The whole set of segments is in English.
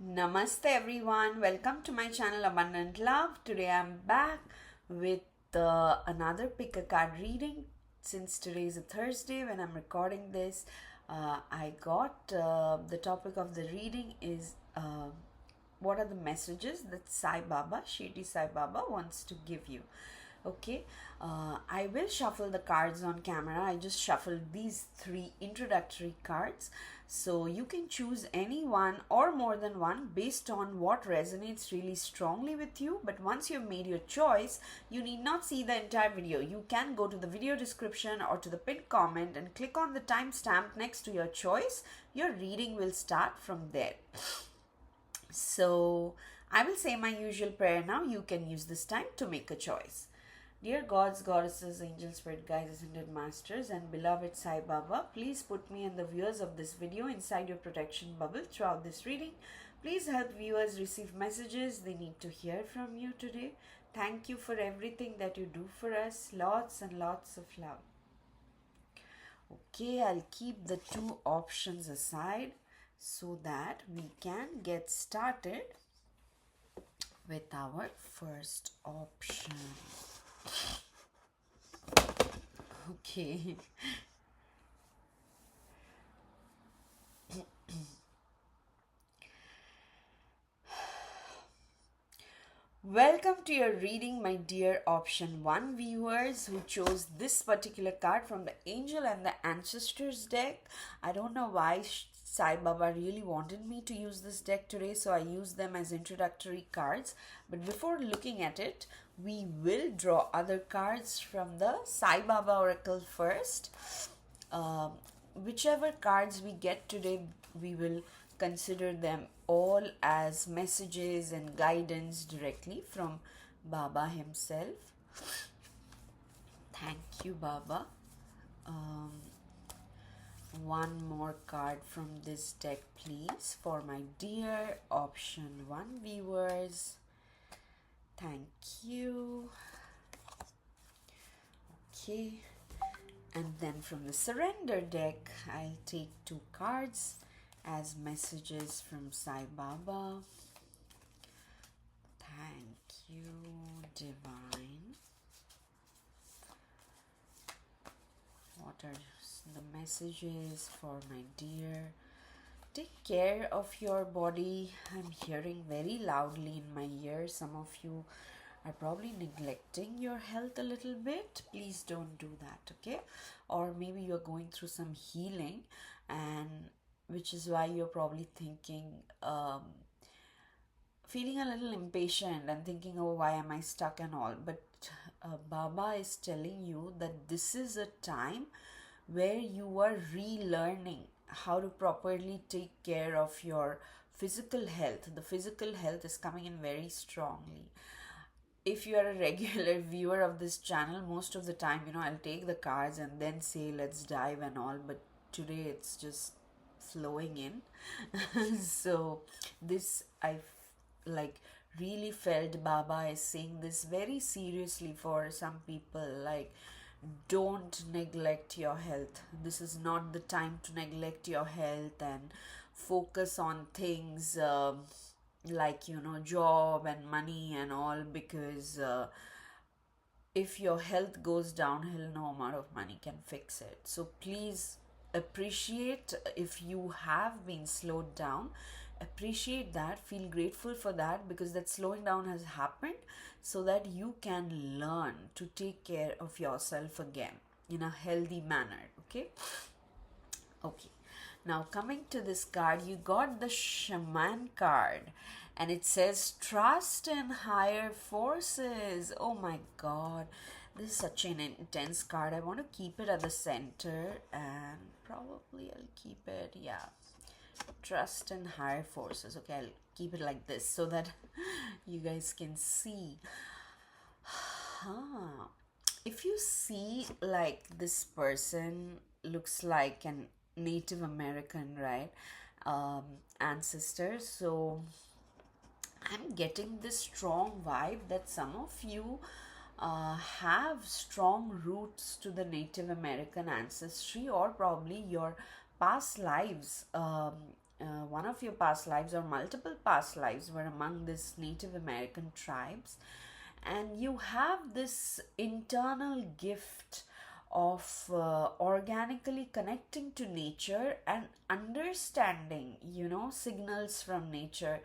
Namaste everyone, welcome to my channel Abundant Love. Today I'm back with another pick a card reading. Since today is a Thursday when I'm recording this, I got the topic of the reading is what are the messages that Saibaba, Shiti Saibaba wants to give you. Okay, I will shuffle the cards on camera. I just shuffled these three introductory cards, so you can choose any one or more than one based on what resonates really strongly with you. But once you've made your choice, you need not see the entire video. You can go to the video description or to the pinned comment and click on the timestamp next to your choice. Your reading will start from there. So I will say my usual prayer now. You can use this time to make a choice. Dear gods, goddesses, angels, spirit guides, ascended masters, and beloved Sai Baba, please put me and the viewers of this video inside your protection bubble throughout this reading. Please help viewers receive messages they need to hear from you today. Thank you for everything that you do for us. Lots and lots of love. Okay, I'll keep the two options aside so that we can get started with our first option. Okay. Welcome to your reading, my dear option 1 viewers who chose this particular card from the Angel and the Ancestors deck. I don't know why Sai Baba really wanted me to use this deck today, so I used them as introductory cards. But before looking at it, we will draw other cards from the Sai Baba Oracle first. Whichever cards we get today, we will consider them all as messages and guidance directly from Baba himself. Thank you, Baba. One more card from this deck, please, for my dear option 1 viewers. Thank you. Okay. And then from the Surrender deck, I'll take 2 cards as messages from Sai Baba. Thank you, Divine. What are the messages for my dear? Take care of your body. I'm hearing very loudly in my ear. Some of you are probably neglecting your health a little bit. Please don't do that, okay? Or maybe you're going through some healing, and which is why you're probably thinking, feeling a little impatient and thinking, oh, why am I stuck and all. But Baba is telling you that this is a time where you are relearning how to properly take care of your physical health. The physical health is coming in very strongly. If you are a regular viewer of this channel, most of the time, I'll take the cards and then say, let's dive and all. But today it's just flowing in. So this like really felt Baba is saying this very seriously for some people, like, don't neglect your health. This is not the time to neglect your health and focus on things like job and money and all, because if your health goes downhill, no amount of money can fix it. So please appreciate if you have been slowed down. Appreciate that, feel grateful for that, because that slowing down has happened so that you can learn to take care of yourself again in a healthy manner. Okay, now coming to this card, you got the Shaman card, and it says trust in higher forces. Oh my god, this is such an intense card. I want to keep it at the center, and probably I'll keep it, yeah, trust in higher forces. Okay, I'll keep it like this so that you guys can see. If you see, like, this person looks like an Native American, right, ancestor. So I'm getting this strong vibe that some of you have strong roots to the Native American ancestry, or probably your past lives one of your past lives or multiple past lives were among these Native American tribes, and you have this internal gift of organically connecting to nature and understanding, signals from nature.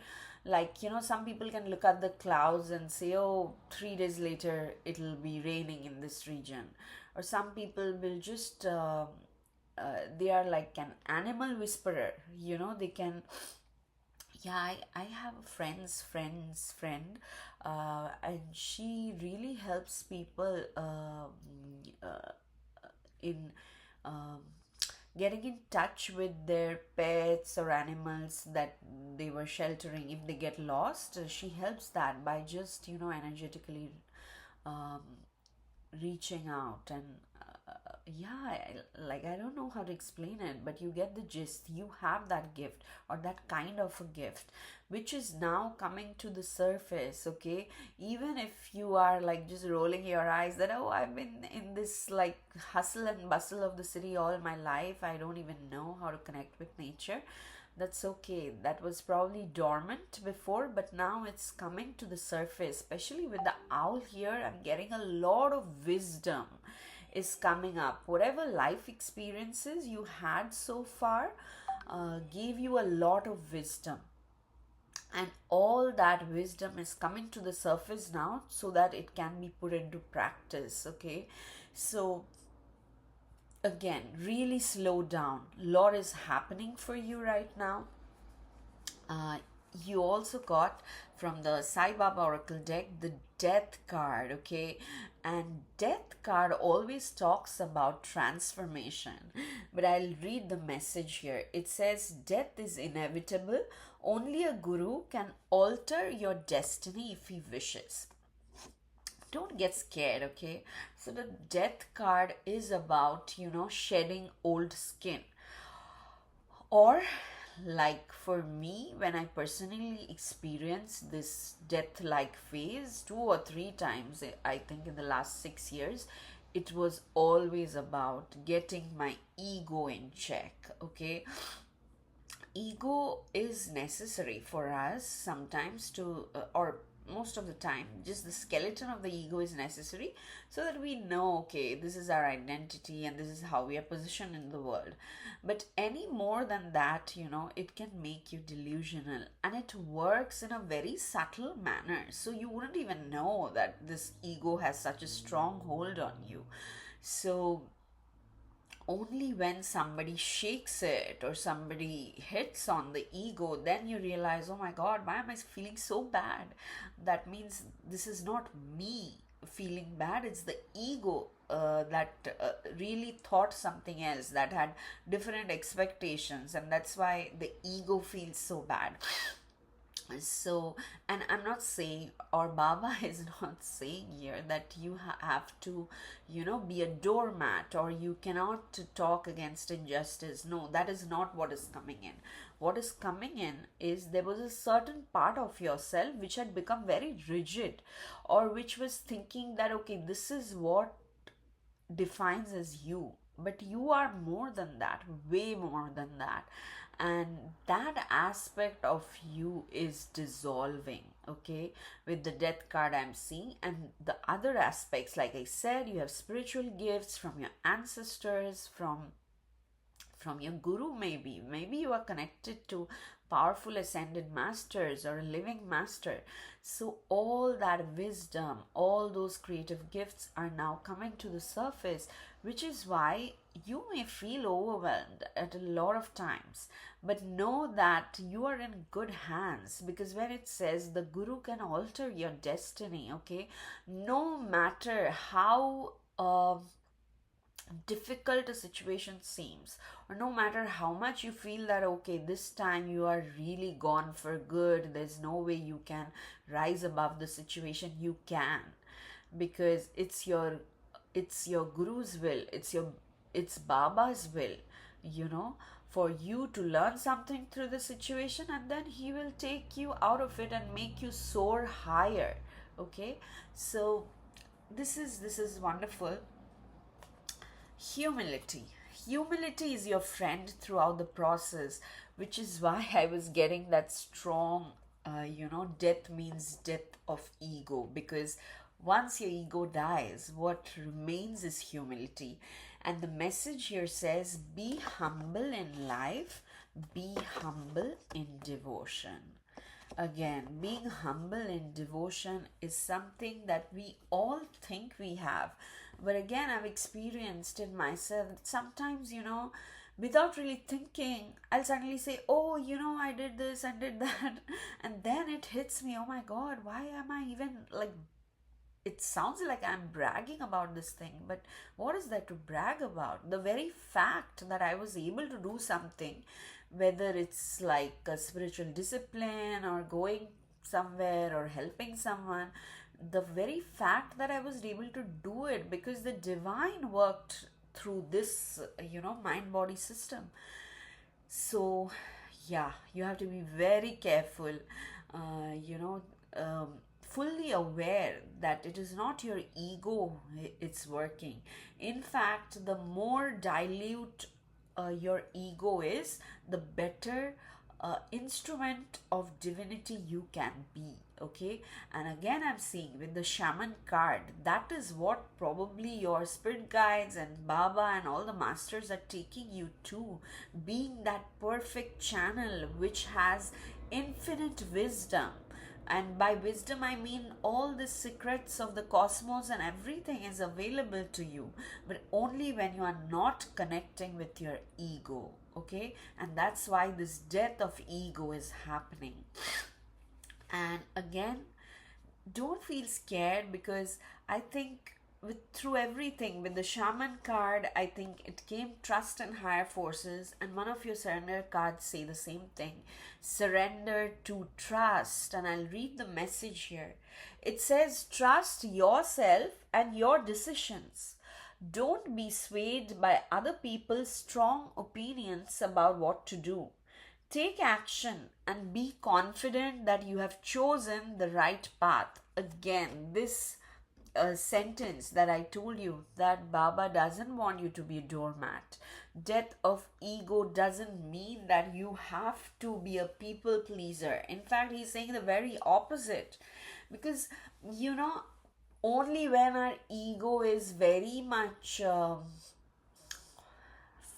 Like, some people can look at the clouds and say, oh, 3 days later it'll be raining in this region. Or some people will just they are like an animal whisperer, they can. Yeah, I have a friend's friend, and she really helps people in um, getting in touch with their pets or animals that they were sheltering. If they get lost, she helps that by just, energetically um, reaching out. And yeah, like, I don't know how to explain it, but you get the gist. You have that gift, or that kind of a gift, which is now coming to the surface. Okay, even if you are like just rolling your eyes that, oh, I've been in this like hustle and bustle of the city all my life, I don't even know how to connect with nature. That's okay. That was probably dormant before, but now it's coming to the surface. Especially with the owl here, I'm getting a lot of wisdom is coming up. Whatever life experiences you had so far gave you a lot of wisdom. And all that wisdom is coming to the surface now so that it can be put into practice. Okay. So, again, really slow down. A lot is happening for you right now. uh, you also got from the Saibaba Oracle deck the Death card, okay? And Death card always talks about transformation. But I'll read the message here. It says, death is inevitable. Only a guru can alter your destiny if he wishes. Don't get scared, okay? So the Death card is about, shedding old skin. Or, like for me, when I personally experienced this death like phase 2 or 3 times, I think in the last 6 years, it was always about getting my ego in check. Okay, ego is necessary for us sometimes to, or most of the time, just the skeleton of the ego is necessary so that we know, okay, this is our identity and this is how we are positioned in the world. But any more than that, it can make you delusional, and it works in a very subtle manner. So you wouldn't even know that this ego has such a strong hold on you. So only when somebody shakes it or somebody hits on the ego, then you realize, oh my god, why am I feeling so bad? That means this is not me feeling bad, it's the ego that really thought something else, that had different expectations, and that's why the ego feels so bad. So, and I'm not saying, or Baba is not saying here that you have to, be a doormat, or you cannot talk against injustice. No, that is not what is coming in. What is coming in is there was a certain part of yourself which had become very rigid, or which was thinking that, okay, this is what defines as you, but you are more than that, way more than that. And that aspect of you is dissolving, okay, with the Death card I'm seeing. And the other aspects, like I said, you have spiritual gifts from your ancestors, from your guru. Maybe you are connected to powerful ascended masters or a living master. So all that wisdom, all those creative gifts are now coming to the surface, which is why you may feel overwhelmed at a lot of times. But know that you are in good hands, because when it says the guru can alter your destiny, okay, no matter how difficult a situation seems, or no matter how much you feel that, okay, this time you are really gone for good, there's no way you can rise above the situation, you can, because it's your guru's will, it's Baba's will, for you to learn something through the situation, and then he will take you out of it and make you soar higher. Okay, so this is wonderful. Humility is your friend throughout the process. which is why I was getting that strong, death means death of ego, because once your ego dies, what remains is humility. And the message here says, be humble in life, be humble in devotion. Again, being humble in devotion is something that we all think we have. But again, I've experienced it myself. Sometimes, without really thinking, I'll suddenly say, oh, I did this and did that. And then it hits me, oh my God, why am I even like, it sounds like I'm bragging about this thing, but what is there to brag about? The very fact that I was able to do something, whether it's like a spiritual discipline or going somewhere or helping someone, the very fact that I was able to do it because the divine worked through this, mind body system. So, yeah, you have to be very careful, fully aware that it is not your ego it's working. In fact, the more dilute your ego is, the better instrument of divinity you can be. Okay, and again, I'm seeing with the shaman card, that is what probably your spirit guides and Baba and all the masters are taking you to, being that perfect channel which has infinite wisdom. And by wisdom, I mean all the secrets of the cosmos and everything is available to you, but only when you are not connecting with your ego. Okay, and that's why this death of ego is happening. And again, don't feel scared, because I think with through everything with the shaman card, I think it came trust in higher forces, and one of your surrender cards say the same thing, surrender to trust. And I'll read the message here. It says, trust yourself and your decisions. Don't be swayed by other people's strong opinions about what to do. Take action and be confident that you have chosen the right path. Again, this sentence that I told you, that Baba doesn't want you to be a doormat. Death of ego doesn't mean that you have to be a people pleaser. In fact, he's saying the very opposite. Because, only when our ego is very much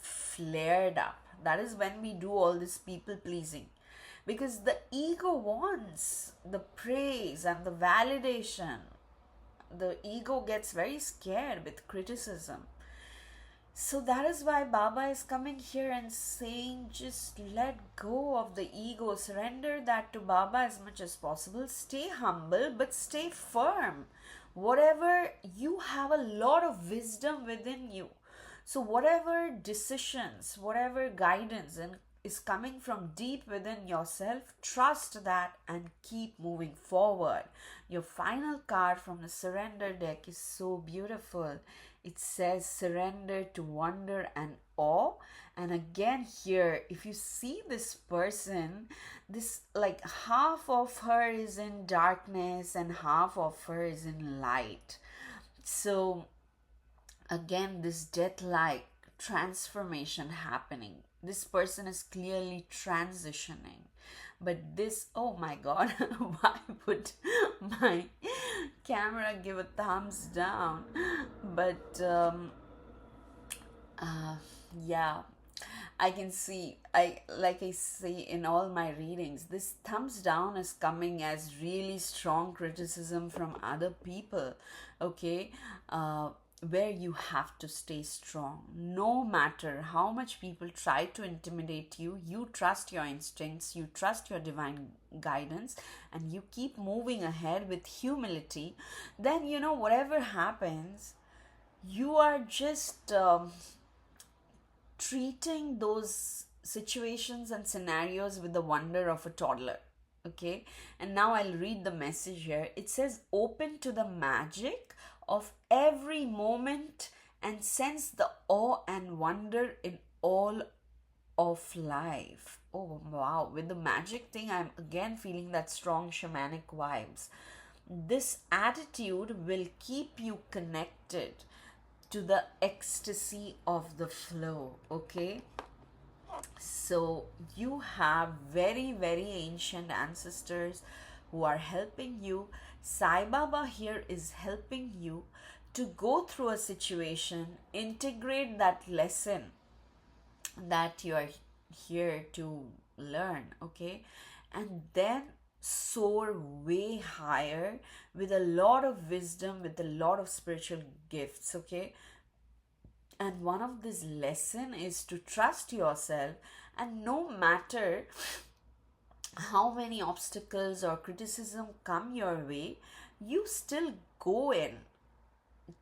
flared up, that is when we do all this people pleasing, because the ego wants the praise and the validation. The ego gets very scared with criticism. So that is why Baba is coming here and saying, just let go of the ego, surrender that to Baba as much as possible, stay humble but stay firm. Whatever, you have a lot of wisdom within you. So whatever decisions, whatever guidance is coming from deep within yourself, trust that and keep moving forward. Your final card from the surrender deck is so beautiful. It says surrender to wonder and awe. And again here, if you see this person, this like half of her is in darkness and half of her is in light. So again, this death-like transformation happening. This person is clearly transitioning. But this, oh my God, why would my camera give a thumbs down? But yeah, I can see, like I say in all my readings, this thumbs down is coming as really strong criticism from other people. Okay, where you have to stay strong. No matter how much people try to intimidate you, you trust your instincts, you trust your divine guidance, and you keep moving ahead with humility. Then, whatever happens, you are just treating those situations and scenarios with the wonder of a toddler. Okay, and now I'll read the message here. It says, open to the magic of every moment and sense the awe and wonder in all of life. Oh wow, with the magic thing, I'm again feeling that strong shamanic vibes. This attitude will keep you connected to the ecstasy of the flow. Okay, So you have very, very ancient ancestors who are helping you. Sai Baba here is helping you to go through a situation, integrate that lesson that you are here to learn, okay? And then soar way higher with a lot of wisdom, with a lot of spiritual gifts, okay? And one of this lesson is to trust yourself, and no matter how many obstacles or criticism come your way, you still go in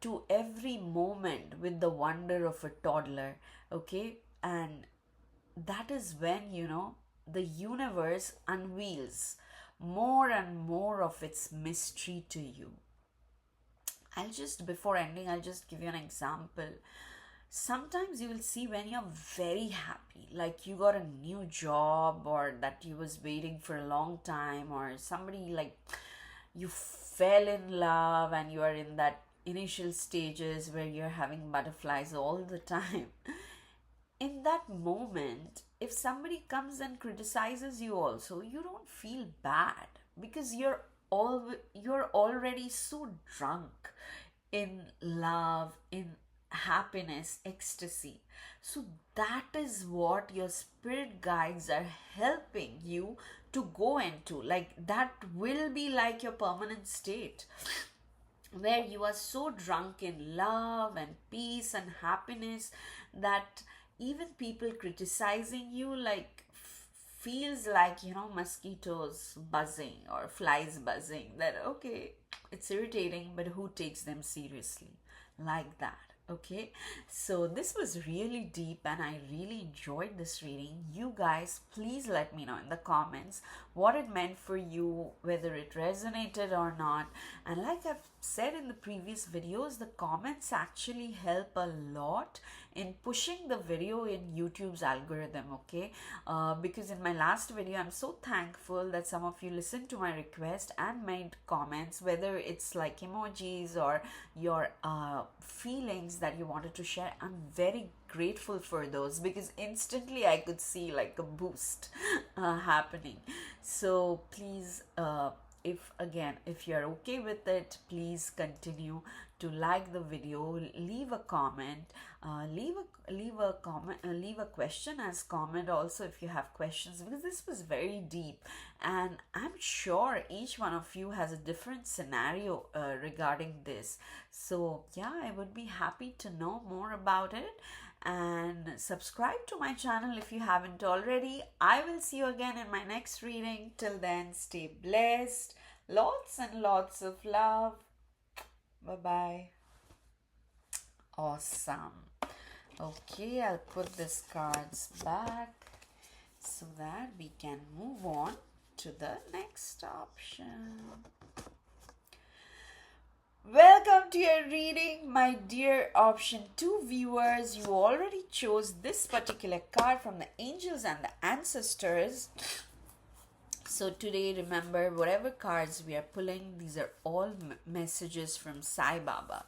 to every moment with the wonder of a toddler, okay? And that is when, the universe unveils more and more of its mystery to you. Before ending, I'll just give you an example. Sometimes you will see when you're very happy, like you got a new job or that you was waiting for a long time, or somebody like you fell in love and you are in that initial stages where you're having butterflies all the time. In that moment, if somebody comes and criticizes you also, you don't feel bad because you're already so drunk in love, in happiness, ecstasy. So that is what your spirit guides are helping you to go into. Like that will be like your permanent state where you are so drunk in love and peace and happiness that even people criticizing you like feels like, mosquitoes buzzing or flies buzzing, that okay, it's irritating, but who takes them seriously, like that. Okay, so this was really deep and I really enjoyed this reading. You guys, please let me know in the comments what it meant for you, whether it resonated or not. And like I've said in the previous videos, the comments actually help a lot in pushing the video in YouTube's algorithm, okay? Because in my last video, I'm so thankful that some of you listened to my request and made comments, whether it's like emojis or your feelings that you wanted to share. I'm very grateful for those because instantly I could see like a boost happening. So please, if you're okay with it, please continue to like the video, leave a comment, leave a question as comment also if you have questions, because this was very deep and I'm sure each one of you has a different scenario regarding this. So yeah, I would be happy to know more about it, and subscribe to my channel if you haven't already. I will see you again in my next reading. Till then, stay blessed. Lots and lots of love. Bye bye. Awesome. Okay, I'll put these cards back so that we can move on to the next option. Welcome to your reading, my dear option 2 viewers. You already chose this particular card from the angels and the ancestors. So today, remember, whatever cards we are pulling, these are all messages from Saibaba.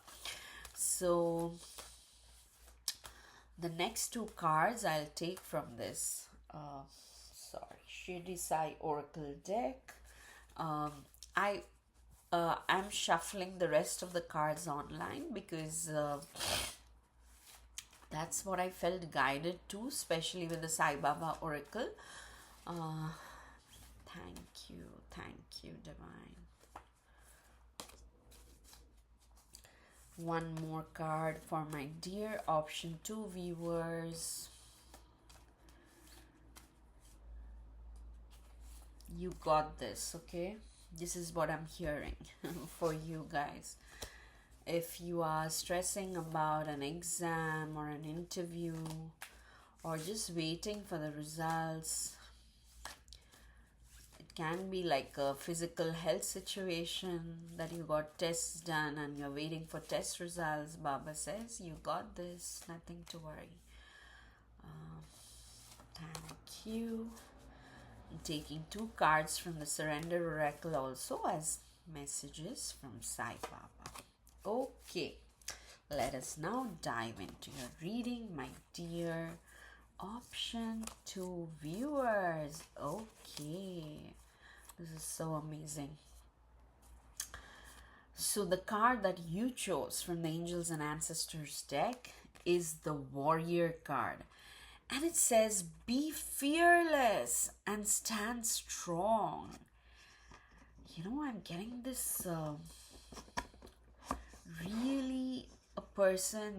So the next 2 cards I'll take from this Shirdi Sai Oracle deck. I'm shuffling the rest of the cards online because that's what I felt guided to, especially with the Sai Baba Oracle. Thank you, Divine. One more card for my dear option 2 viewers. You got this, okay? This is what I'm hearing for you guys. If you are stressing about an exam or an interview or just waiting for the results, it can be like a physical health situation that you got tests done and you're waiting for test results. Baba says you got this, nothing to worry. Thank you. I'm taking 2 cards from the Surrender Oracle also as messages from Sai Baba. Okay, let us now dive into your reading, my dear Option 2, viewers. Okay, this is so amazing. So the card that you chose from the Angels and Ancestors deck is the Warrior card. And it says, be fearless and stand strong. I'm getting this really a person,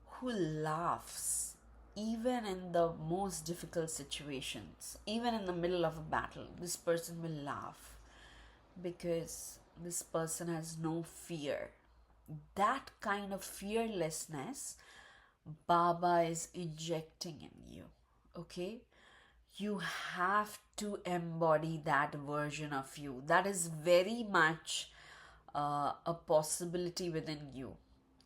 who laughs even in the most difficult situations, even in the middle of a battle. This person will laugh because this person has no fear. That kind of fearlessness Baba is injecting in you. Okay? You have to embody that version of you. That is very much a possibility within you.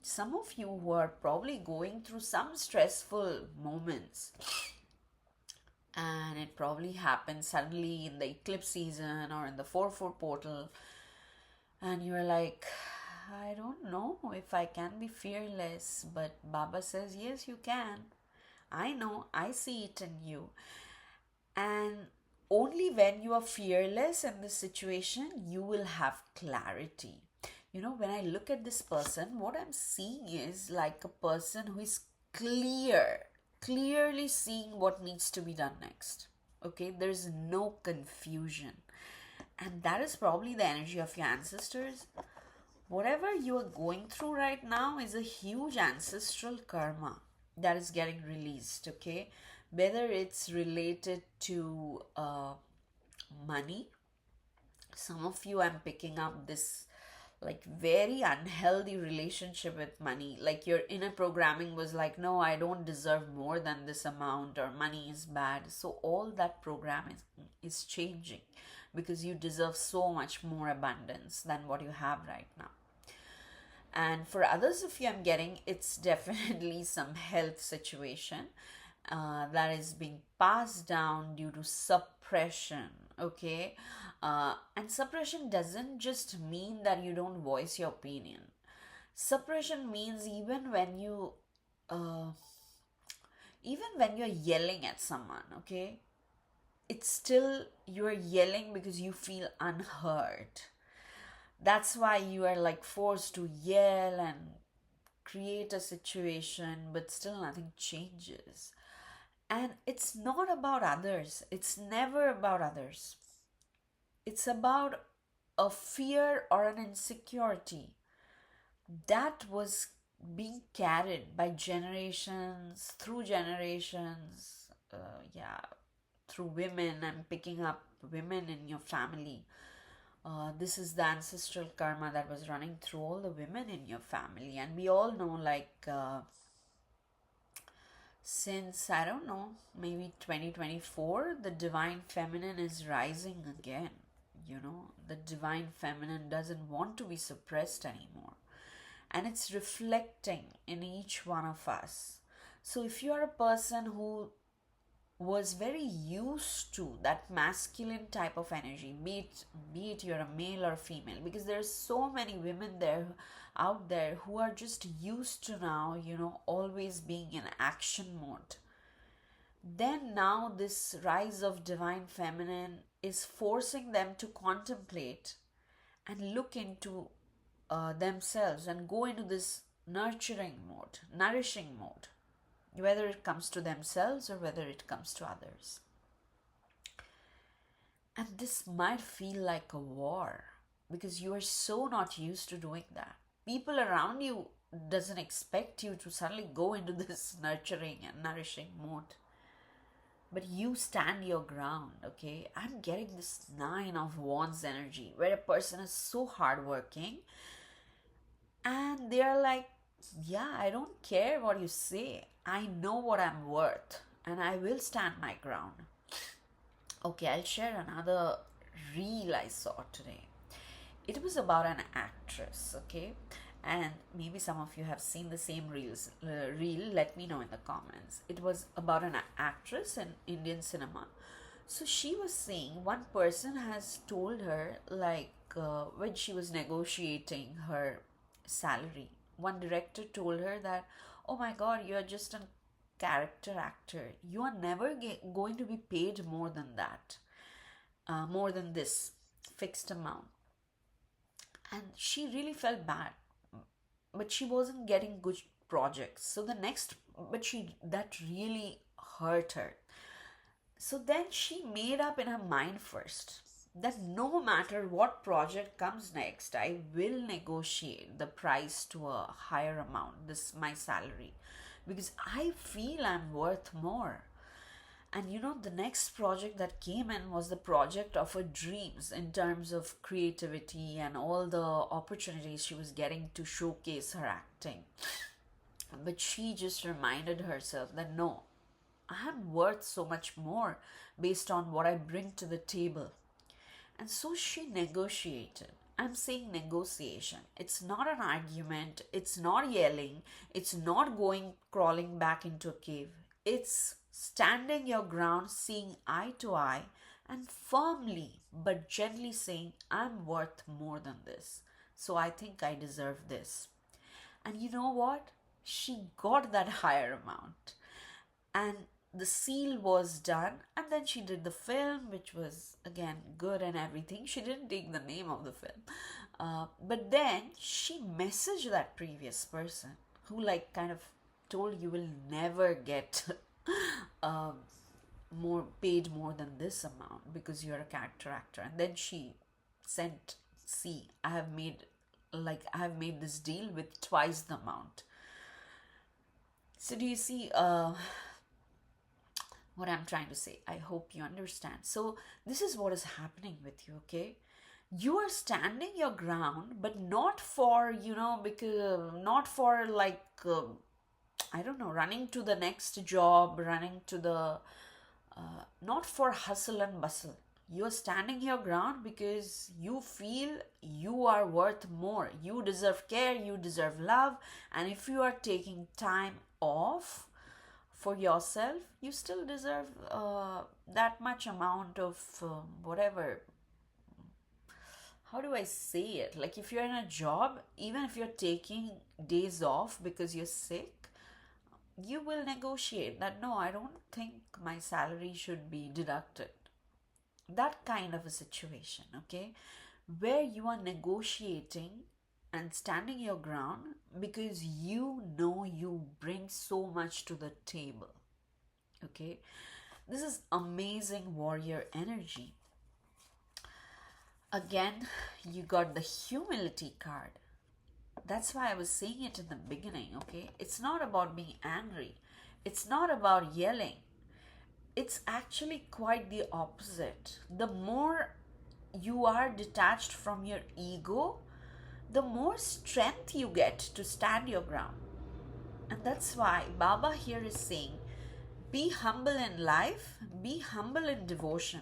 Some of you who are probably going through some stressful moments, and it probably happens suddenly in the eclipse season or in the 4-4 portal, and you're like, I don't know if I can be fearless, but Baba says, yes, you can. I know, I see it in you. And only when you are fearless in this situation, you will have clarity. When I look at this person, what I'm seeing is like a person who is clearly seeing what needs to be done next. Okay, there's no confusion. And that is probably the energy of your ancestors. Whatever you are going through right now is a huge ancestral karma that is getting released, okay? Whether it's related to money, some of you, I'm picking up this like very unhealthy relationship with money. Like your inner programming was like, no, I don't deserve more than this amount, or money is bad. So all that program is changing because you deserve so much more abundance than what you have right now. And for others of you, I'm getting it's definitely some health situation that is being passed down due to suppression. Okay, and suppression doesn't just mean that you don't voice your opinion. Suppression means uh, even when you're yelling at someone, okay, it's still you're yelling because you feel unheard. That's why you are like forced to yell and create a situation, but still nothing changes. And it's not about others, it's never about others. It's about a fear or an insecurity that was being carried by generations through generations. Yeah, through women. I'm picking up women in your family. This is the ancestral karma that was running through all the women in your family. And we all know, like, since, I don't know, maybe 2024, the divine feminine is rising again. The divine feminine doesn't want to be suppressed anymore. And it's reflecting in each one of us. So if you are a person who was very used to that masculine type of energy, be it you're a male or female, because there's so many women out there who are just used to now, always being in action mode. Then now this rise of divine feminine is forcing them to contemplate and look into themselves and go into this nurturing mode, nourishing mode, whether it comes to themselves or whether it comes to others. And this might feel like a war because you are so not used to doing that. People around you doesn't expect you to suddenly go into this nurturing and nourishing mode. But you stand your ground, okay? I'm getting this 9 of Wands energy where a person is so hardworking and they're like, yeah, I don't care what you say. I know what I'm worth and I will stand my ground. Okay, I'll share another reel I saw today. It was about an actress, okay? And maybe some of you have seen the same reel. Let me know in the comments. It was about an actress in Indian cinema. So she was saying one person has told her, like, when she was negotiating her salary, one director told her that, oh my god, you're just a character actor, you are never going to be paid more than that, more than this fixed amount. And she really felt bad, but she wasn't getting good projects. So the next, but she, that really hurt her. So then she made up in her mind first that no matter what project comes next, I will negotiate the price to a higher amount, this my salary, because I feel I'm worth more. And the next project that came in was the project of her dreams in terms of creativity and all the opportunities she was getting to showcase her acting. But she just reminded herself that no, I'm worth so much more based on what I bring to the table. And so she negotiated. I'm saying negotiation. It's not an argument, it's not yelling, it's not going crawling back into a cave. It's standing your ground, seeing eye to eye, and firmly but gently saying, I'm worth more than this. So I think I deserve this. And you know what? She got that higher amount. And the seal was done, and then she did the film, which was again good and everything. She didn't take the name of the film, but then she messaged that previous person who like kind of told you will never get uh, more paid more than this amount because you're a character actor. And then she sent, see, I have made this deal with twice the amount. So do you see what I'm trying to say? I hope you understand. So this is what is happening with you, okay? You are standing your ground, but not for, because not for like, I don't know, running to the next job, running to the, not for hustle and bustle. You are standing your ground because you feel you are worth more. You deserve care, you deserve love. And if you are taking time off for yourself, you still deserve that much amount of whatever. How do I say it? Like if you're in a job, even if you're taking days off because you're sick, you will negotiate that no, I don't think my salary should be deducted. That kind of a situation, okay, where you are negotiating and standing your ground because you know you bring so much to the table, okay. This is amazing warrior energy. Again, you got the humility card. That's why I was saying it in the beginning, okay? It's not about being angry, it's not about yelling. It's actually quite the opposite. The more you are detached from your ego, the more strength you get to stand your ground. And that's why Baba here is saying, be humble in life, be humble in devotion.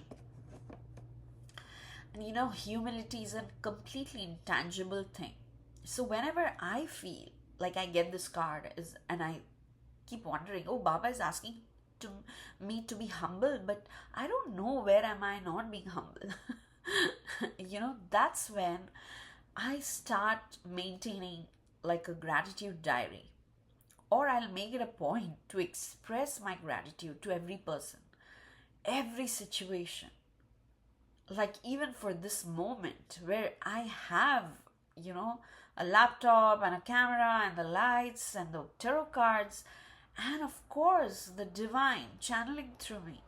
And humility is a completely intangible thing. So whenever I feel like I get this card and I keep wondering, oh, Baba is asking to me to be humble, but I don't know where am I not being humble. That's when I start maintaining like a gratitude diary, or I'll make it a point to express my gratitude to every person, every situation. Like even for this moment where I have, a laptop and a camera and the lights and the tarot cards, and of course the divine channeling through me.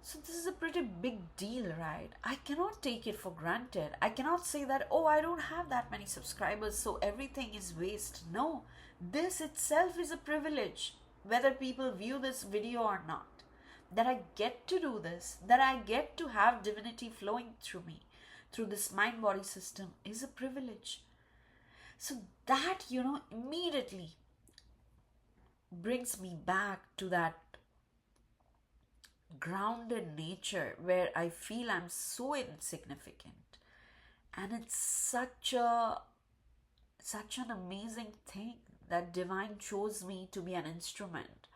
So this is a pretty big deal, right? I cannot take it for granted. I cannot say that, oh, I don't have that many subscribers, so everything is waste. No, this itself is a privilege, whether people view this video or not. That I get to do this, that I get to have divinity flowing through me, through this mind-body system is a privilege. So that, immediately brings me back to that grounded nature where I feel I'm so insignificant. And it's such an amazing thing that divine chose me to be an instrument,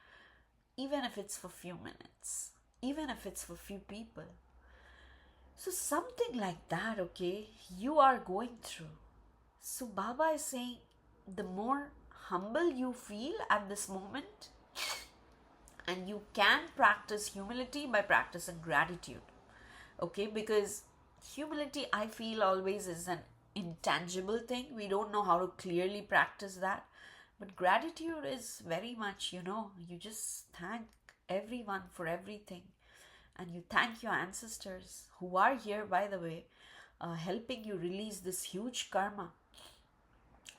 even if it's for few minutes, even if it's for few people. So something like that, okay, you are going through. So Baba is saying, the more humble you feel at this moment, And you can practice humility by practicing gratitude. Okay, because humility, I feel, always is an intangible thing. We don't know how to clearly practice that. But gratitude is very much, you just thank everyone for everything. And you thank your ancestors who are here, by the way, helping you release this huge karma.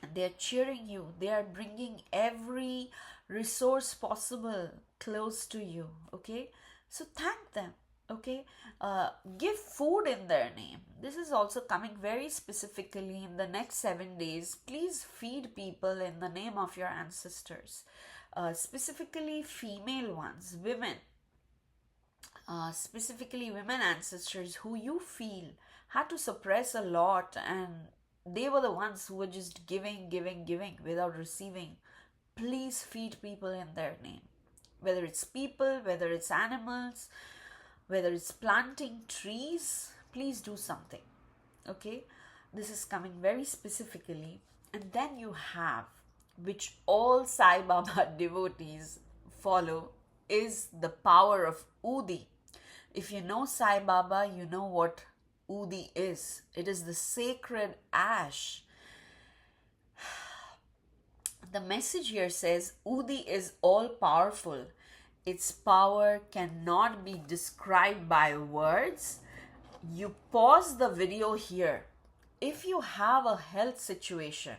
And they are cheering you, they are bringing every resource possible close to you. Okay, so thank them. Okay, give food in their name. This is also coming very specifically in the next 7 days. Please feed people in the name of your ancestors, specifically female ones, women, specifically women ancestors who you feel had to suppress a lot, and they were the ones who were just giving without receiving. Please feed people in their name. Whether it's people, whether it's animals, whether it's planting trees, please do something. Okay, this is coming very specifically. And then you have, which all Saibaba devotees follow, is the power of Udi. If you know Saibaba, you know what Udi is. It is the sacred ash. The message here says Udi is all powerful. Its power cannot be described by words. You pause the video here. If you have a health situation,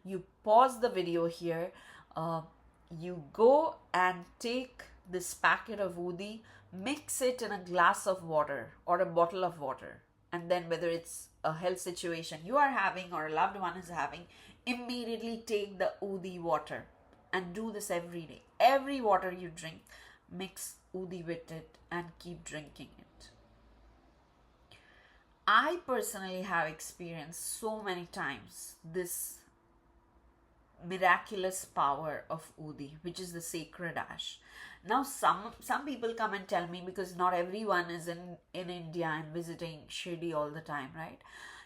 you pause the video here. You go and take this packet of Udi, mix it in a glass of water or a bottle of water. And then whether it's a health situation you are having or a loved one is having, immediately take the Udi water and do this every day. Every water you drink, mix Udi with it and keep drinking it. I personally have experienced so many times this miraculous power of Udi, which is the sacred ash. Now some people come and tell me, because not everyone is in India and visiting Shirdi all the time, right?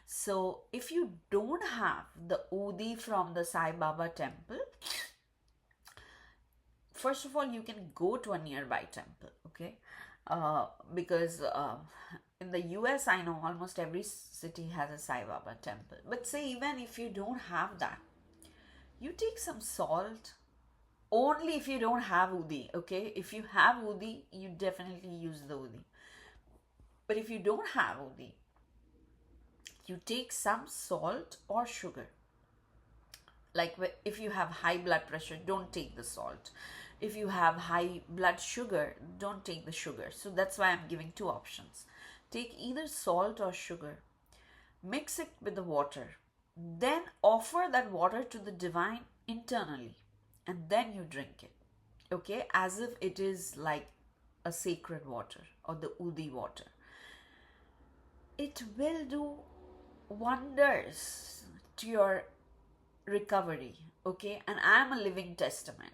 So if you don't have the Udi from the Sai Baba temple, first of all, you can go to a nearby temple, okay? Because in the US, I know almost every city has a Sai Baba temple. But say even if you don't have that, you take some salt, only if you don't have Udi, okay? If you have Udi, you definitely use the Udi. But if you don't have Udi, you take some salt or sugar. Like if you have high blood pressure, don't take the salt. If you have high blood sugar, don't take the sugar. So that's why I'm giving two options. Take either salt or sugar, mix it with the water, then offer that water to the divine internally, and then you drink it, okay, as if it is like a sacred water or the Udi water. It will do wonders to your recovery, okay? And I'm a living testament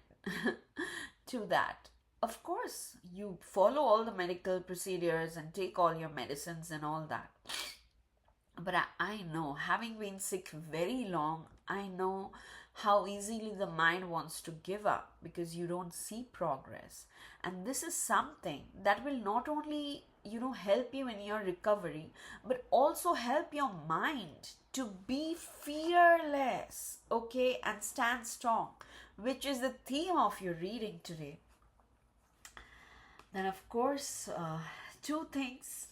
to that. Of course, you follow all the medical procedures and take all your medicines and all that. But I know, having been sick very long, I know how easily the mind wants to give up because you don't see progress. And this is something that will not only, help you in your recovery, but also help your mind to be fearless, okay, and stand strong, which is the theme of your reading today. Then, of course, two things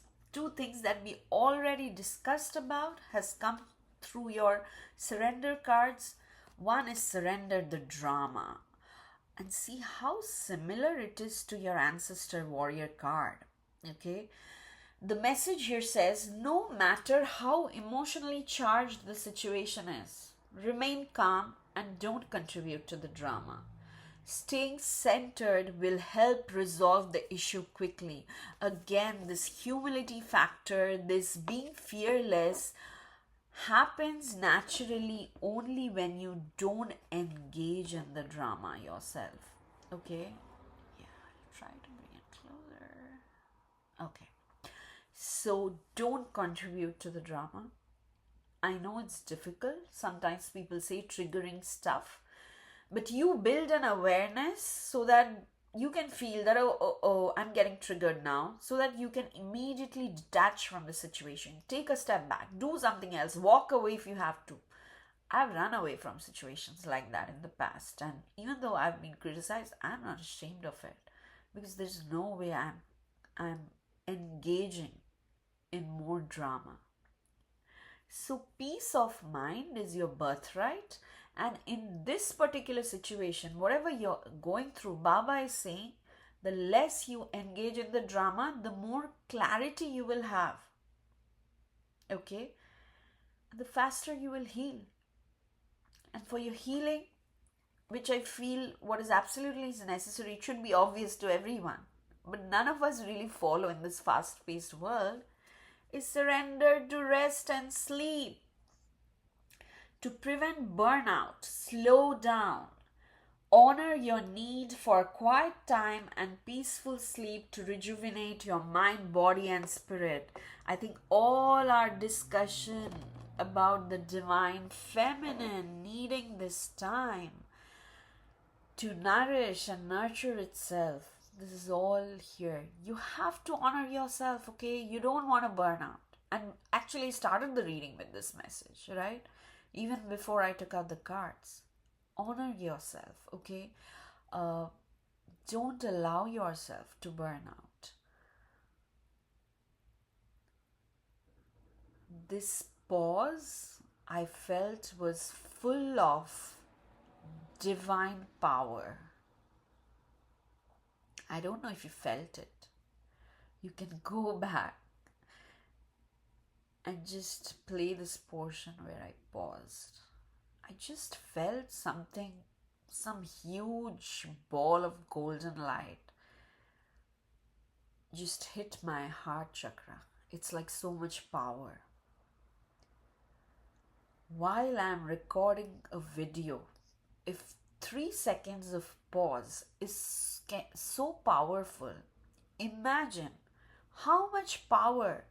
that we already discussed about has come through your surrender cards. One is surrender the drama, and see how similar it is to your ancestor warrior card. Okay, the message here says, no matter how emotionally charged the situation is, remain calm and don't contribute to the drama. Staying centered will help resolve the issue quickly. Again, this humility factor, this being fearless, happens naturally only when you don't engage in the drama yourself. Okay? Yeah, I'll try to bring it closer. Okay. So don't contribute to the drama. I know it's difficult. Sometimes people say triggering stuff. But you build an awareness so that you can feel that, I'm getting triggered now, so that you can immediately detach from the situation, take a step back, do something else, walk away if you have to. I've run away from situations like that in the past, and even though I've been criticized, I'm not ashamed of it, because there's no way I'm engaging in more drama. So, peace of mind is your birthright. And in this particular situation, whatever you're going through, Baba is saying the less you engage in the drama, the more clarity you will have. Okay? The faster you will heal. And for your healing, which I feel what is absolutely necessary, it should be obvious to everyone, but none of us really follow in this fast paced world, is surrender to rest and sleep. To prevent burnout, slow down. Honor your need for quiet time and peaceful sleep to rejuvenate your mind, body, and spirit. I think all our discussion about the divine feminine needing this time to nourish and nurture itself, this is all here. You have to honor yourself, okay? You don't want to burn out. And actually started the reading with this message, right? Even before I took out the cards. Honor yourself, okay? Don't allow yourself to burn out. This pause I felt was full of divine power. I don't know if you felt it. You can go back and just play this portion where I paused. I just felt something, some huge ball of golden light just hit my heart chakra. It's like so much power. While I'm recording a video, if 3 seconds of pause is so powerful, imagine how much power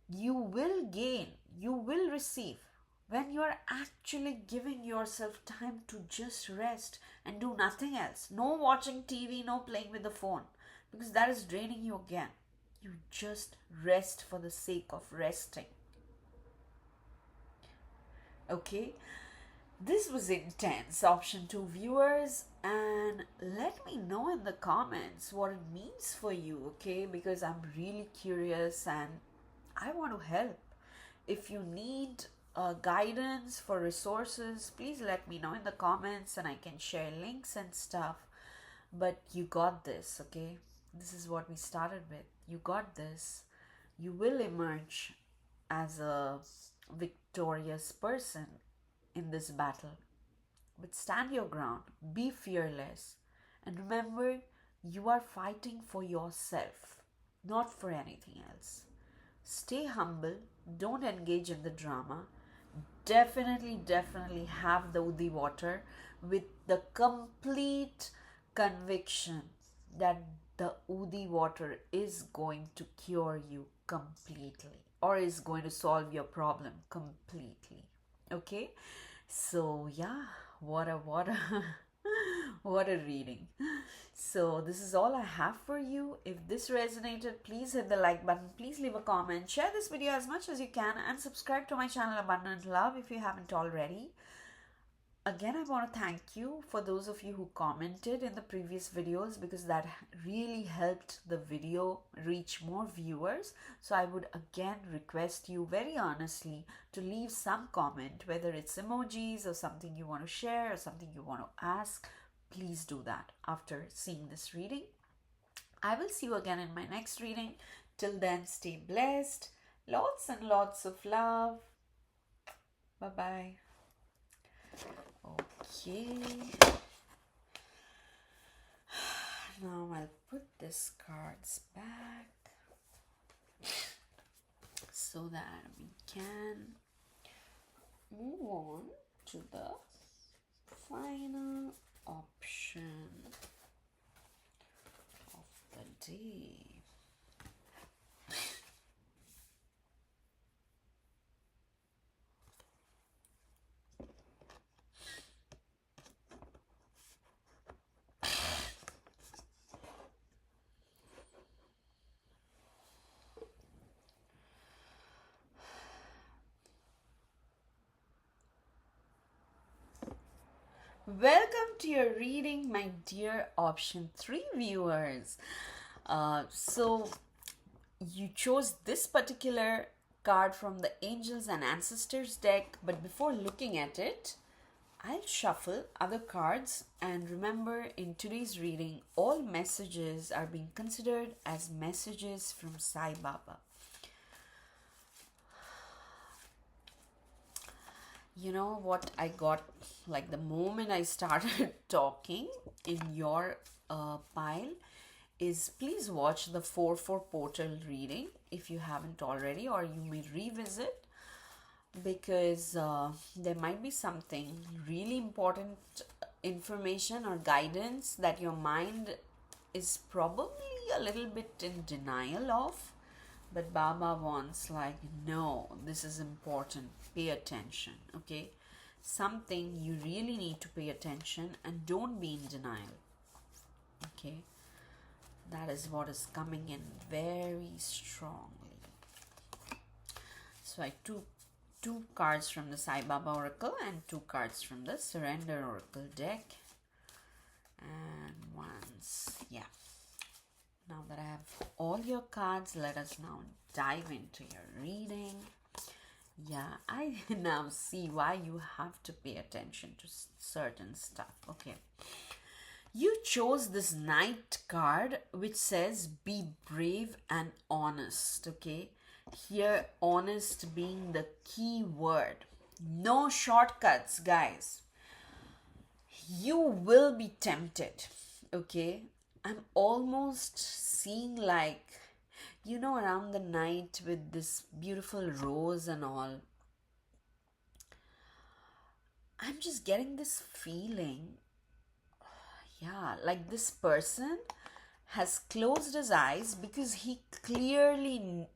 you will gain, you will receive when you are actually giving yourself time to just rest and do nothing else. No watching TV, no playing with the phone, because that is draining you again. You just rest for the sake of resting. Okay? This was intense, option 2 viewers, and let me know in the comments what it means for you, okay? Because I'm really curious and I want to help. If you need guidance for resources, please let me know in the comments and I can share links and stuff. But you got this, okay? This is what we started with. You got this. You will emerge as a victorious person in this battle. But stand your ground, be fearless, and remember, you are fighting for yourself, not for anything else. Stay humble, don't engage in the drama. Definitely have the Udi water with the complete conviction that the Udi water is going to cure you completely, or is going to solve your problem completely. Okay? So yeah, what a what a reading. So this is all I have for you. If this resonated, please hit the like button, please leave a comment, share this video as much as you can, and subscribe to my channel Abundant Love if you haven't already. Again, I want to thank you for those of you who commented in the previous videos, because that really helped the video reach more viewers. So I would again request you very honestly to leave some comment, whether it's emojis or something you want to share or something you want to ask. Please do that after seeing this reading. I will see you again in my next reading. Till then, stay blessed. Lots and lots of love. Bye-bye. Okay, now I'll put these cards back so that we can move on to the final option of the day. Welcome to your reading, my dear option 3 viewers. So, you chose this particular card from the Angels and Ancestors deck, but before looking at it, I'll shuffle other cards. And remember, in today's reading, all messages are being considered as messages from Saibaba. You know what I got, like the moment I started talking in your pile is, please watch the 4-4 portal reading if you haven't already, or you may revisit, because there might be something really important information or guidance that your mind is probably a little bit in denial of. But Baba wants, like, no, this is important. Pay attention, okay? Something you really need to pay attention and don't be in denial, okay? That is what is coming in very strongly. So I took 2 cards from the Saibaba Oracle and 2 cards from the Surrender Oracle deck. And once, yeah. Now that I have all your cards, let us now dive into your reading. Yeah, I now see why you have to pay attention to certain stuff. Okay. You chose this Knight card, which says be brave and honest. Okay. Here, honest being the key word. No shortcuts, guys. You will be tempted. Okay. I'm almost seeing, like, around the night with this beautiful rose and all. I'm just getting this feeling, yeah, like this person has closed his eyes because he clearly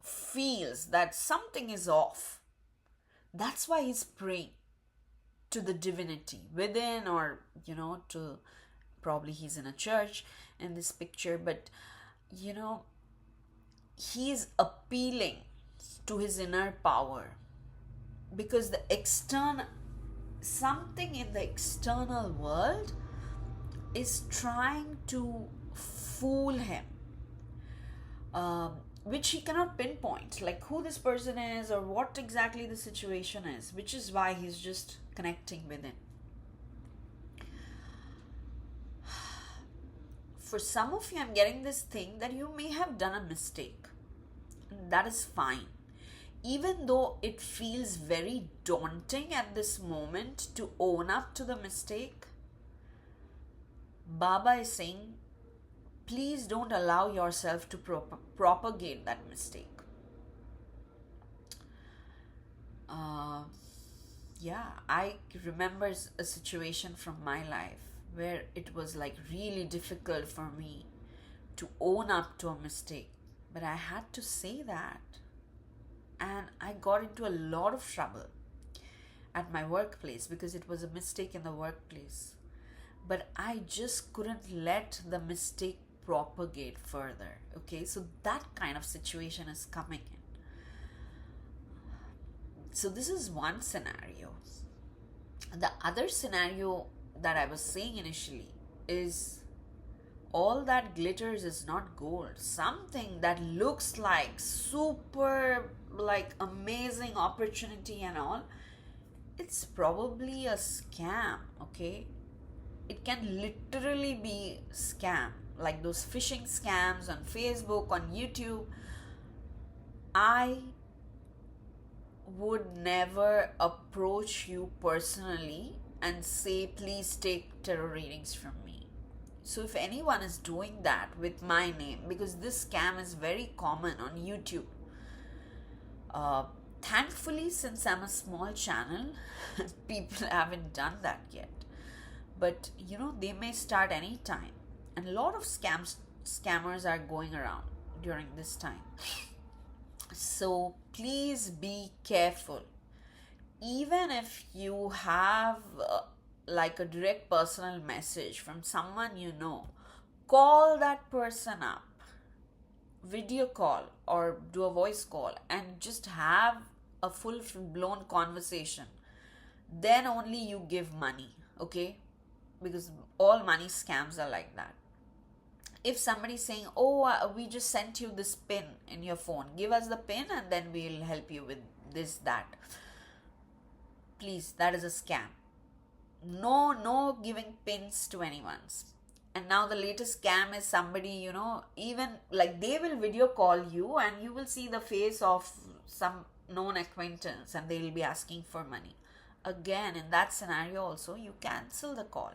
feels that something is off. That's why he's praying to the divinity within, or, to, probably he's in a church in this picture, but he is appealing to his inner power, because something in the external world is trying to fool him, which he cannot pinpoint, like who this person is or what exactly the situation is, which is why he's just connecting with it. For some of you, I'm getting this thing that you may have done a mistake. That is fine. Even though it feels very daunting at this moment to own up to the mistake, Baba is saying, please don't allow yourself to propagate that mistake. I remember a situation from my life where it was like really difficult for me to own up to a mistake. But I had to say that. And I got into a lot of trouble at my workplace because it was a mistake in the workplace. But I just couldn't let the mistake propagate further. Okay, so that kind of situation is coming in. So this is one scenario. The other scenario that I was saying initially is, all that glitters is not gold. Something that looks like super, like amazing opportunity and all, it's probably a scam, okay? It can literally be scam, like those phishing scams on Facebook, on YouTube. I would never approach you personally and say, please take tarot readings from me. So if anyone is doing that with my name, because this scam is very common on YouTube, thankfully, since I'm a small channel, people haven't done that yet. But they may start any time, and a lot of scammers are going around during this time. So please be careful. Even if you have like a direct personal message from someone call that person up, video call or do a voice call, and just have a full blown conversation. Then only you give money. Okay, because all money scams are like that. If somebody's saying, oh, we just sent you this pin in your phone, give us the pin and then we'll help you with this, that. Please, that is a scam. No, no giving pins to anyone's. And now the latest scam is somebody, even like they will video call you and you will see the face of some known acquaintance and they will be asking for money. Again, in that scenario also, you cancel the call.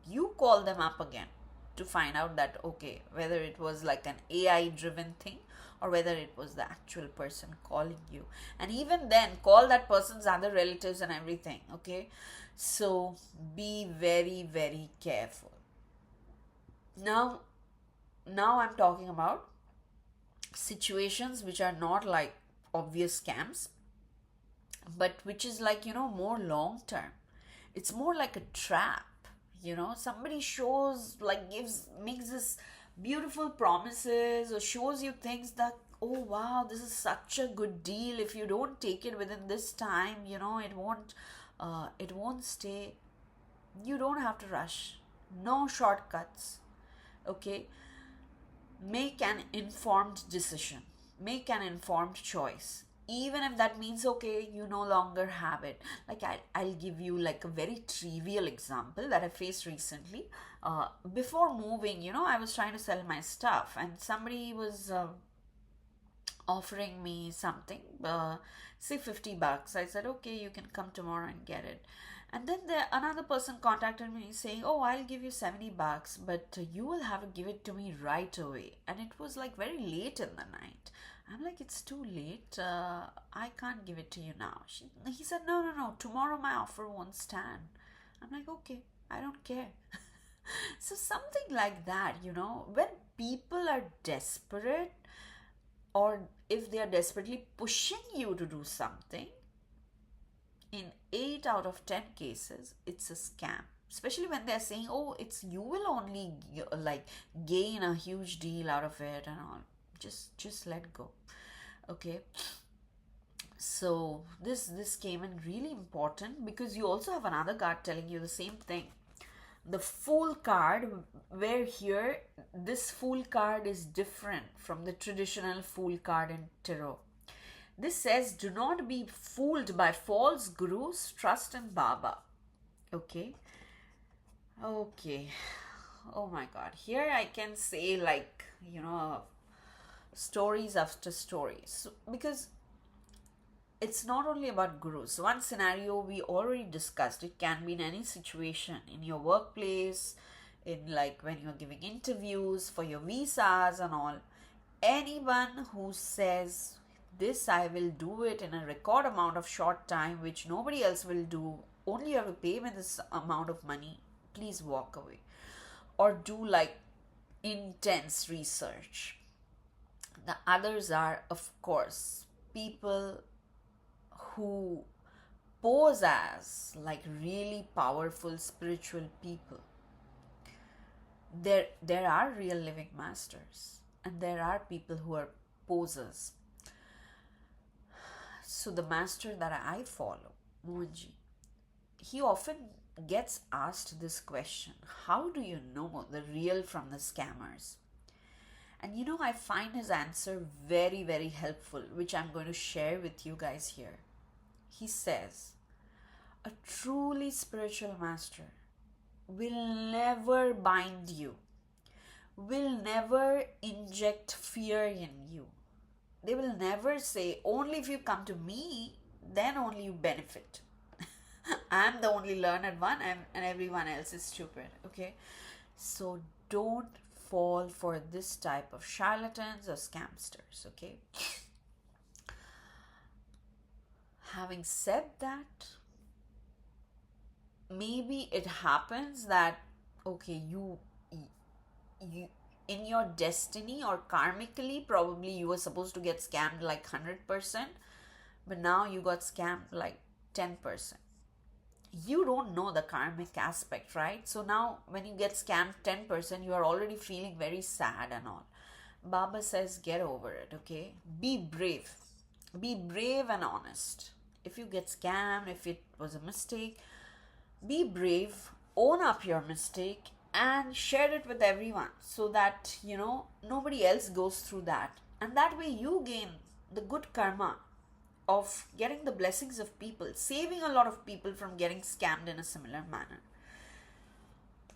You call them up again to find out that, okay, whether it was like an AI driven thing or whether it was the actual person calling you. And even then, call that person's other relatives and everything, okay? So be very, very careful. Now, I'm talking about situations which are not like obvious scams, but which is like, more long term. It's more like a trap. Somebody shows, like, makes this beautiful promises or shows you things that, oh wow, this is such a good deal. If you don't take it within this time, it won't stay. You don't have to rush. No shortcuts. Okay, make an informed decision, make an informed choice, even if that means, okay, you no longer have it. Like, I'll give you like a very trivial example that I faced recently. Before moving, I was trying to sell my stuff and somebody was offering me something, say $50. I said, okay, you can come tomorrow and get it. And then another person contacted me saying, oh, I'll give you $70, but you will have to give it to me right away. And it was like very late in the night. I'm like, it's too late. I can't give it to you now. He said, no, tomorrow my offer won't stand. I'm like, okay, I don't care. So something like that, when people are desperate, or if they are desperately pushing you to do something, in 8 out of 10 cases, it's a scam. Especially when they're saying, oh, you will only like gain a huge deal out of it and all. Just let go. Okay. So this came in really important because you also have another card telling you the same thing. The Fool card, where here this Fool card is different from the traditional Fool card in tarot. This says, do not be fooled by false gurus, trust in Baba. Okay. Oh my God. Here I can say, like, stories after stories. Because it's not only about gurus. One scenario we already discussed. It can be in any situation, in your workplace, in like when you're giving interviews for your visas and all. Anyone who says, this I will do it in a record amount of short time, which nobody else will do, only you have to pay me this amount of money, please walk away. Or do like intense research. The others are, of course, people who pose as like really powerful spiritual people. There are real living masters and there are people who are posers. So the master that I follow, Mohanji, he often gets asked this question: how do you know the real from the scammers? And I find his answer very, very helpful, which I'm going to share with you guys here. He says, a truly spiritual master will never bind you, will never inject fear in you. They will never say, only if you come to me, then only you benefit. I'm the only learned one and everyone else is stupid. Okay? So don't fall for this type of charlatans or scamsters. Okay? Having said that, maybe it happens that, okay, you in your destiny or karmically, probably you were supposed to get scammed like 100%, but now you got scammed like 10%. You don't know the karmic aspect, right? So now when you get scammed 10%, you are already feeling very sad and all. Baba says, get over it, okay? Be brave. Be brave and honest. If you get scammed, if it was a mistake, Be brave, own up your mistake, and share it with everyone so that, nobody else goes through that. And that way you gain the good karma of getting the blessings of people, saving a lot of people from getting scammed in a similar manner.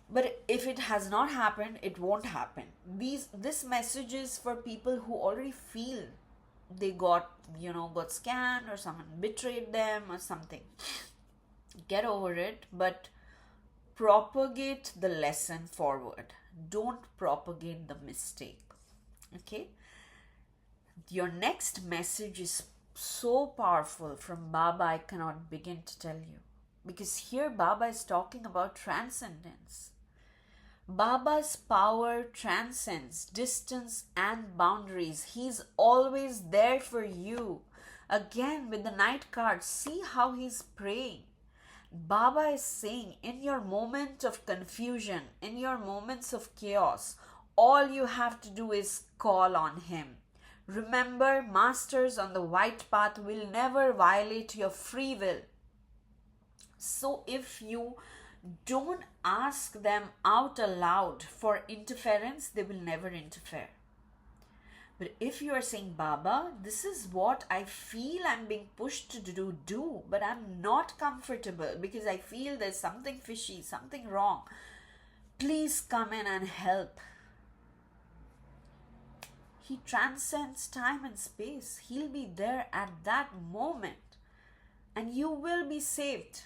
But if it has not happened, it won't happen. This message is for people who already feel they got scammed or someone betrayed them or something. Get over it, but propagate the lesson forward. Don't propagate the mistake. Okay? Your next message is so powerful from Baba, I cannot begin to tell you. Because here Baba is talking about transcendence. Baba's power transcends distance and boundaries. He's always there for you. Again, with the night card, see how he's praying. Baba is saying, in your moment of confusion, in your moments of chaos, all you have to do is call on him. Remember, masters on the white path will never violate your free will. So if you don't ask them out aloud for interference, they will never interfere. But if you are saying, Baba, this is what I feel I'm being pushed to do, but I'm not comfortable because I feel there's something fishy, something wrong. Please come in and help. He transcends time and space. He'll be there at that moment and you will be saved.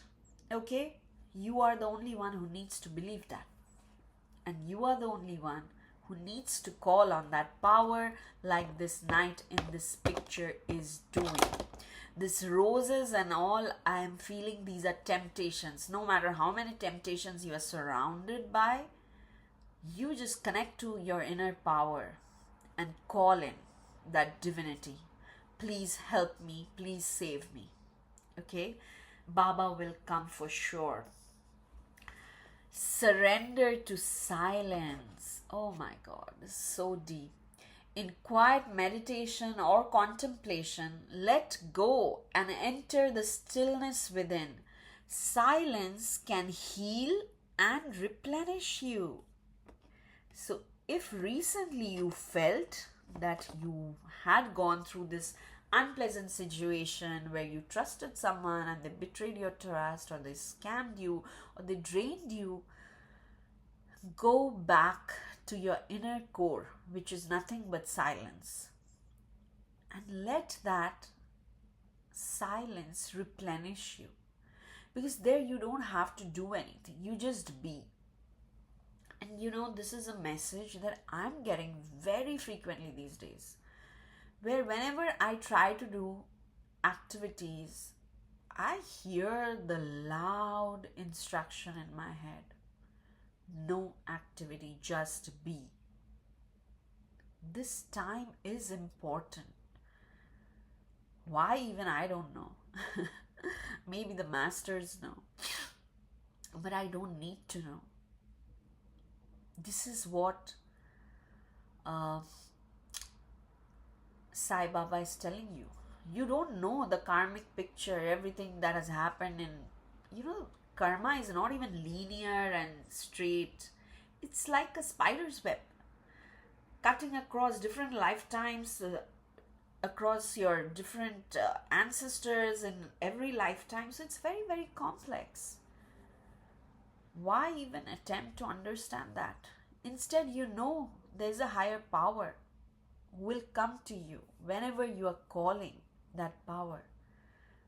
Okay? You are the only one who needs to believe that. And you are the only one who needs to call on that power like this knight in this picture is doing. This roses and all, I am feeling these are temptations. No matter how many temptations you are surrounded by, you just connect to your inner power and call in that divinity. Please help me. Please save me. Okay? Baba will come for sure. Surrender to silence. Oh my God, this is so deep. In quiet meditation or contemplation, let go and enter the stillness within. Silence can heal and replenish you. So, if recently you felt that you had gone through this unpleasant situation where you trusted someone and they betrayed your trust, or they scammed you, or they drained you, go back to your inner core, which is nothing but silence, and let that silence replenish you. Because there you don't have to do anything, you just be. And this is a message that I'm getting very frequently these days, where whenever I try to do activities, I hear the loud instruction in my head. No activity, just be. This time is important. Why even I don't know. Maybe the masters know. But I don't need to know. This is what Saibaba is telling you. You don't know the karmic picture, everything that has happened in, karma is not even linear and straight. It's like a spider's web, cutting across different lifetimes, across your different ancestors in every lifetime. So it's very, very complex. Why even attempt to understand that? Instead, there's a higher power who will come to you whenever you are calling that power.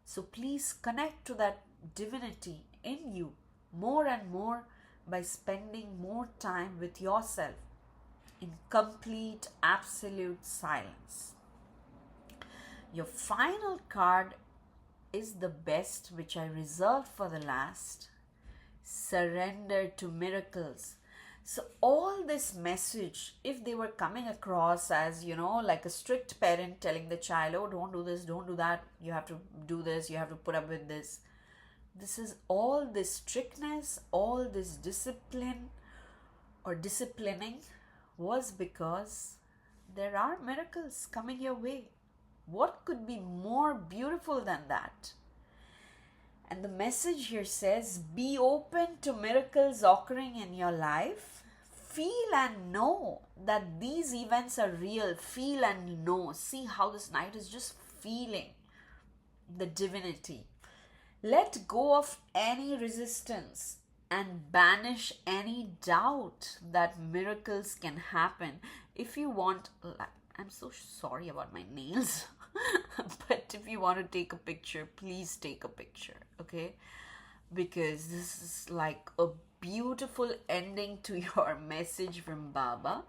So please connect to that divinity in you more and more by spending more time with yourself in complete, absolute silence. Your final card is the best, which I reserved for the last. Surrender to miracles. So all this message, if they were coming across as, like a strict parent telling the child, oh, don't do this, don't do that, you have to do this, you have to put up with this. This is all this strictness, all this discipline or disciplining was because there are miracles coming your way. What could be more beautiful than that? And the message here says, be open to miracles occurring in your life. Feel and know that these events are real. Feel and know. See how this knight is just feeling the divinity. Let go of any resistance and banish any doubt that miracles can happen. If you want, I'm so sorry about my nails, but if you want to take a picture, please take a picture, okay? Because this is like a beautiful ending to your message from Baba,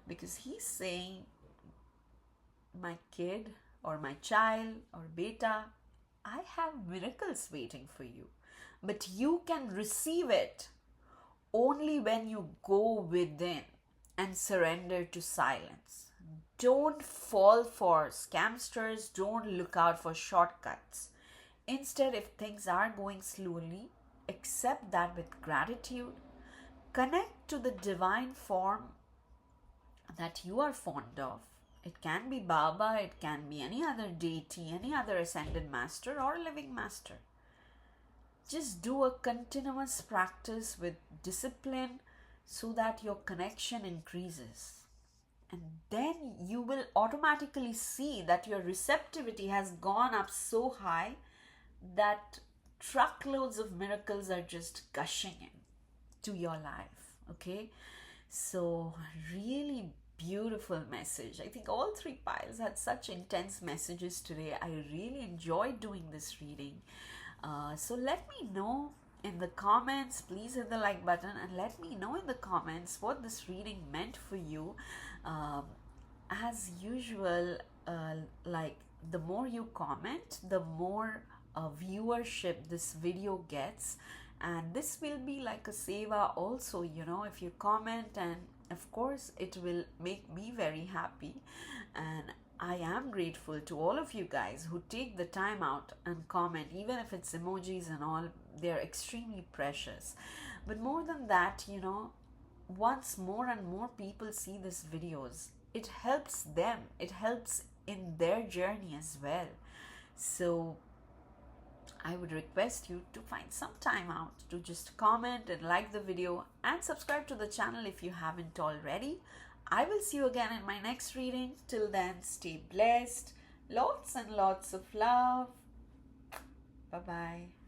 because he's saying, my kid or my child or beta, I have miracles waiting for you, but you can receive it only when you go within and surrender to silence. Don't fall for scamsters, don't look out for shortcuts. Instead, if things are going slowly, accept that with gratitude. Connect to the divine form that you are fond of. It can be Baba, it can be any other deity, any other ascended master or living master. Just do a continuous practice with discipline so that your connection increases. And then you will automatically see that your receptivity has gone up so high that truckloads of miracles are just gushing in to your life. Okay, so really beautiful message. I think all three piles had such intense messages today. I really enjoyed doing this reading. So let me know in the comments. Please hit the like button and let me know in the comments what this reading meant for you. As usual, like the more you comment, the more viewership this video gets, and this will be like a seva also, you know, if you comment, and of course it will make me very happy. And I am grateful to all of you guys who take the time out and comment, even if it's emojis and all. They're extremely precious. But more than that, you know, once more and more people see these videos, it helps them, it helps in their journey as well. So I would request you to find some time out to just comment and like the video and subscribe to the channel if you haven't already. I will see you again in my next reading. Till then, stay blessed. Lots and lots of love. Bye-bye.